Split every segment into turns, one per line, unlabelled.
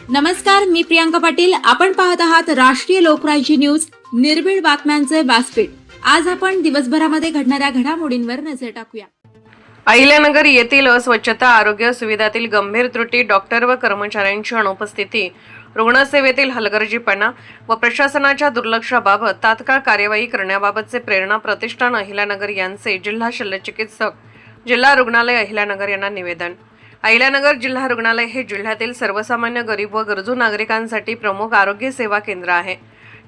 नमस्कार, मी प्रियांका पाटील. आपण पाहत आहात राष्ट्रीय लोकराज्य न्यूज, निर्भीड बातम्यांचे व्यासपीठ. आज आपण दिवसभरामध्ये घडणाऱ्या घडामोडींवर नजर टाकूया.
अहिल्यानगर येथील अस्वच्छता, आरोग्य सुविधातील गंभीर त्रुटी, डॉक्टर व कर्मचाऱ्यांची अनुपस्थिती, रुग्णसेवेतील हलगर्जीपणा व प्रशासनाच्या दुर्लक्षाबाबत तात्काळ कार्यवाही करण्याबाबतचे प्रेरणा प्रतिष्ठान अहिल्यानगर यांचे जिल्हा शल्यचिकित्सक, जिल्हा रुग्णालय अहिल्यानगर यांना निवेदन. अहिल्यानगर जिल्हा रुग्णालय हे जिल्ह्यातील सर्वसामान्य गरीब व गरजू नागरिकांसाठी प्रमुख आरोग्य सेवा केंद्र आहे.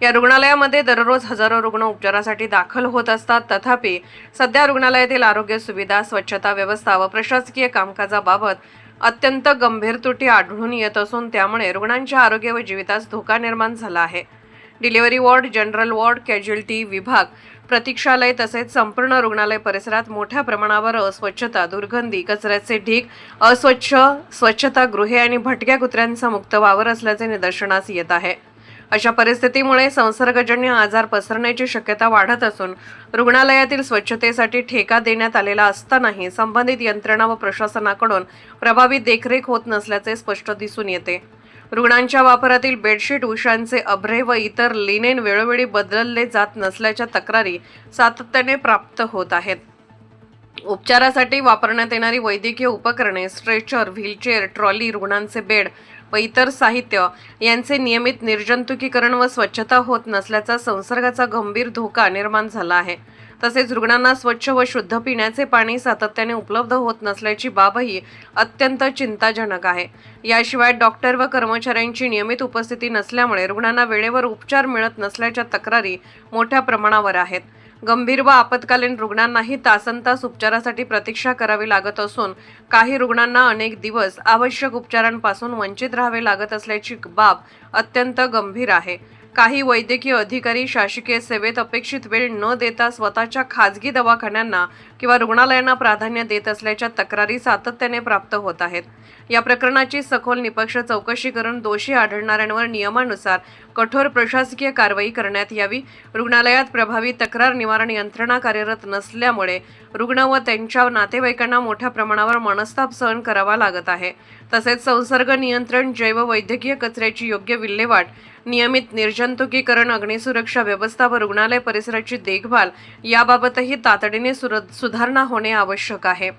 या रुग्णालयामध्ये दररोज हजारो रुग्ण उपचारासाठी दाखल होत असतात. तथापि सध्या रुग्णालयातील आरोग्य सुविधा, स्वच्छता व्यवस्था व प्रशासकीय कामकाजाबाबत अत्यंत गंभीर त्रुटी आढळून येत असून त्यामुळे रुग्णांच्या आरोग्य व जीवितास धोका निर्माण झाला आहे. Delivery ward, general ward, casualty विभाग, प्रतीक्षालय तसेच संपूर्ण रुग्णालय परिसरात मोठ्या प्रमाणावर अस्वच्छता, दुर्गंधी, कचऱ्याचे ढीग, स्वच्छतागृहे आणि भटक्या कुत्र्यांचा मुक्त वावर असल्याचे निदर्शनास येत आहे. अशा परिस्थितीमुळे संसर्गजन्य आजार पसरण्याची शक्यता वाढत असून रुग्णालयातील स्वच्छतेसाठी ठेका देण्यात आलेला असतानाही संबंधित यंत्रणा व प्रशासनाकडून प्रभावी देखरेख होत नसल्याचे स्पष्ट दिसून येते. रुग्णांच्या वापरातील बेडशीट, उशांचे अभ्रे व इतर लिनेन वेळोवेळी बदलले जात नसल्याच्या तक्रारी सातत्याने प्राप्त होत आहेत. उपचारासाठी वापरण्यात येणारी वैद्यकीय उपकरणे, स्ट्रेचर, व्हीलचेअर, ट्रॉली, रुग्णांचे बेड व इतर साहित्य यांचे नियमित निर्जंतुकीकरण व स्वच्छता होत नसल्याचा संसर्गाचा गंभीर धोका निर्माण झाला आहे. तसेच रुग्णांना स्वच्छ व शुद्ध पिण्याचे पाणी सातत्याने उपलब्ध होत नसल्याची बाबही अत्यंत चिंताजनक आहे. याशिवाय डॉक्टर व कर्मचाऱ्यांची नियमित उपस्थिती नसल्यामुळे रुग्णांना वेळेवर उपचार मिळत नसल्याच्या तक्रारी मोठ्या प्रमाणावर आहेत. गंभीर व आपत्कालीन रुग्णांनाही तासनतास उपचारासाठी प्रतीक्षा करावी लागत असून काही रुग्णांना अनेक दिवस आवश्यक उपचारांपासून वंचित राहावे लागत असल्याची बाब अत्यंत गंभीर आहे. काही वैद्यकीय अधिकारी शासकीय सेवेत अपेक्षित वेळ न देता स्वतःच्या खाजगी दवाखान्यांना किंवा रुग्णालयांना प्राधान्य देत असल्याच्या तक्रारी सातत्याने प्राप्त होत आहेत. या प्रकरणाची सखोल निपक्ष चौकशी करून दोषी आढळणाऱ्यांवर नियमानुसार कठोर प्रशासकीय कारवाई करण्यात यावी. रुग्णालयात प्रभावी तक्रार निवारण यंत्रणा कार्यरत नसल्यामुळे रुग्ण व त्यांच्या नातेवाईकांना मोठ्या प्रमाणावर मनस्ताप सहन करावा लागत आहे. तसेच संसर्ग नियंत्रण, जैव वैद्यकीय कचऱ्याची योग्य विल्हेवाट, नियमित निर्जंतुकीकरण, अग्निसुरक्षा व्यवस्था व रुग्णालय परिसराची देखभाल याबाबतही तातडीने सुधारणा होणे आवश्यक आहे.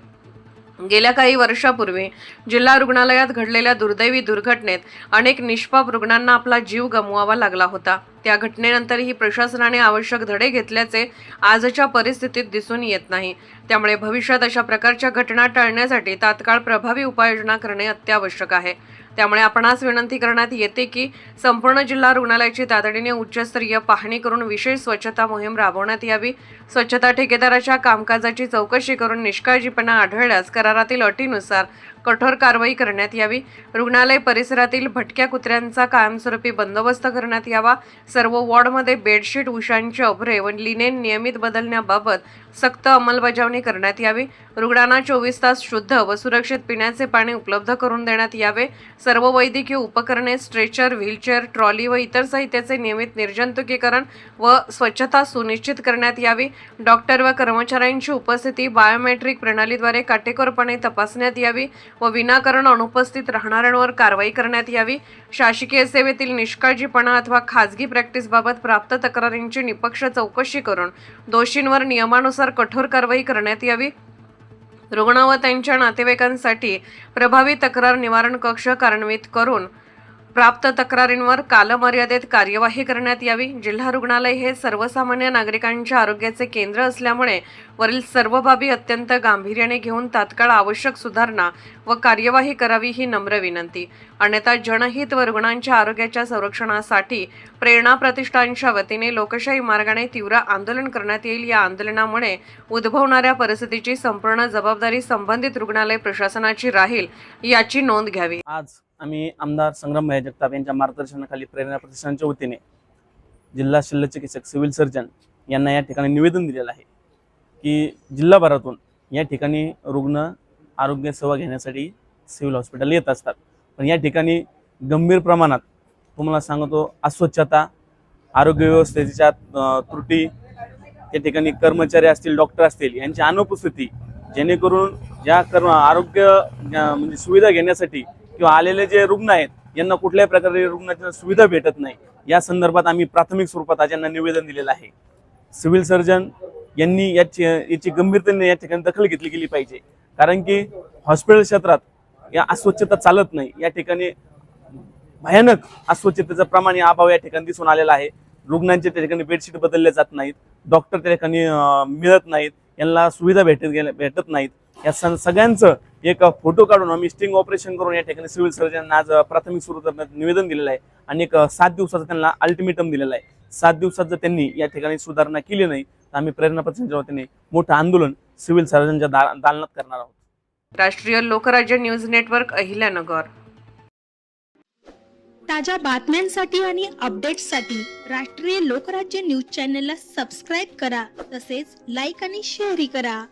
गेल्या काही वर्षापूर्वी जिल्हा रुग्णालयात घडलेल्या दुर्दैवी दुर्घटनेत अनेक निष्पाप रुग्णांना आपला जीव गमवावा लागला होता. त्या घटनेनंतरही प्रशासनाने आवश्यक धडे घेतल्याचे आजच्या परिस्थितीत दिसून येत नाही. त्यामुळे भविष्यात अशा प्रकारच्या घटना टाळण्यासाठी तात्काळ प्रभावी उपाययोजना करणे अत्यावश्यक आहे. त्यामुळे आपणास विनंती करण्यात येते की संपूर्ण जिल्हा रुग्णालयाची तातडीने उच्चस्तरीय पाहणी करून विशेष स्वच्छता मोहीम राबवण्यात यावी. स्वच्छता ठेकेदाराच्या कामकाजाची चौकशी करून निष्काळजीपणा आढळल्यास करारातील अटीनुसार कठोर कारवाई करण्यात यावी. रुग्णालय परिसरातील भटक्या कुत्र्यांचा कायमस्वरूपी बंदोबस्त करण्यात यावा. सर्व वॉर्डमध्ये बेडशीट, उशांचे अभ्रे व लिनेन नियमित बदलण्याबाबत सक्त अंमलबजावणी करण्यात यावी. रुग्णांना 24 तास शुद्ध व सुरक्षित पिण्याचे पाणी उपलब्ध करून देण्यात यावे. सर्व वैद्यकीय उपकरणे, स्ट्रेचर, व्हीलचेअर, ट्रॉली व इतर साहित्याचे नियमित निर्जंतुकीकरण व स्वच्छता सुनिश्चित करण्यात यावी. डॉक्टर व कर्मचाऱ्यांची उपस्थिती बायोमेट्रिक प्रणालीद्वारे काटेकोरपणे तपासण्यात यावी व विनाकारण अनुपस्थित राहणाऱ्यांवर कारवाई करण्यात यावी. शासकीय सेवेतील निष्काळजीपणा अथवा खाजगी प्रॅक्टिसबाबत प्राप्त तक्रारींची निपक्ष चौकशी करून दोषींवर नियमानुसार कठोर कारवाई करण्यात यावी. रुग्ण व त्यांच्या नातेवाईकांसाठी प्रभावी तक्रार निवारण कक्ष कार्यान्वित करून प्राप्त तक्रारींवर कालमर्यादेत कार्यवाही करण्यात यावी. जिल्हा रुग्णालय हे सर्वसामान्य नागरिकांच्या आरोग्याचे केंद्र असल्यामुळे वरील सर्व बाबी अत्यंत गांभीर्याने घेऊन तात्काळ आवश्यक सुधारणा व कार्यवाही करावी ही नम्र विनंती. अन्यथा जनहित व रुग्णांच्या आरोग्याच्या संरक्षणासाठी प्रेरणा प्रतिष्ठानच्या वतीने लोकशाही मार्गाने तीव्र आंदोलन करण्यात येईल. या आंदोलनामुळे उद्भवणाऱ्या परिस्थितीची संपूर्ण जबाबदारी संबंधित रुग्णालय प्रशासनाची राहील याची नोंद घ्यावी.
आज आम्ही आमदार संग्राम भाई जगताप यांच्या मार्गदर्शनाखाली प्रेरणा प्रतिष्ठानच्या वतीने जिल्हा शल्यचिकित्सक, सिव्हिल सर्जन यांना या ठिकाणी निवेदन दिलेलं आहे की जिल्हाभरातून या ठिकाणी रुग्ण आरोग्य सेवा घेण्यासाठी सिव्हिल हॉस्पिटल येत असतात, पण या ठिकाणी गंभीर प्रमाणात तुम्हाला सांगतो अस्वच्छता, आरोग्य व्यवस्थेच्या त्रुटी, या ठिकाणी कर्मचारी असतील, डॉक्टर असतील यांची अनुपस्थिती, जेणेकरून या आरोग्य म्हणजे सुविधा घेण्यासाठी किंवा आलेले जे रुग्ण आहेत यांना कुठल्याही प्रकारे रुग्णाची सुविधा भेटत नाही, या संदर्भात आम्ही प्राथमिक स्वरूपात आज यांना निवेदन दिलेलं आहे. सिव्हिल सर्जन यांनी याची गंभीरतेने या ठिकाणी दखल घेतली गेली पाहिजे, कारण की हॉस्पिटल क्षेत्रात या अस्वच्छता चालत नाही. या ठिकाणी भयानक अस्वच्छतेचं प्रमाण या अभाव या ठिकाणी दिसून आलेला आहे. रुग्णांचे त्या ठिकाणी बेडशीट बदलले जात नाहीत, डॉक्टर त्या ठिकाणी मिळत नाहीत, यांना सुविधा भेटत नाहीत. या सगळ्यांचं एक फोटो काढून आम्ही स्टिंग ऑपरेशन करून या ठिकाणी सिव्हिल सर्जनना आज प्राथमिक स्वरूपात निवेदन दिलेलं आहे आणि एक 7 दिवसाचा त्यांना अल्टिमेटम दिलेला आहे. 7 दिवसात जर त्यांनी या ठिकाणी सुधारणा केली नाही तर आम्ही प्रेरणा प्रतिष्ठानच्या वतीने मोठं आंदोलन सिव्हिल सर्जनच्या दालनात करणार आहोत.
राष्ट्रीय लोकराज्य न्यूज नेटवर्क, अहिल्यानगर.
ताज्या बातम्यांसाठी आणि अपडेट्ससाठी राष्ट्रीय लोकराज्य न्यूज चॅनलला सबस्क्राईब करा, तसेच लाईक आणि शेअरही करा.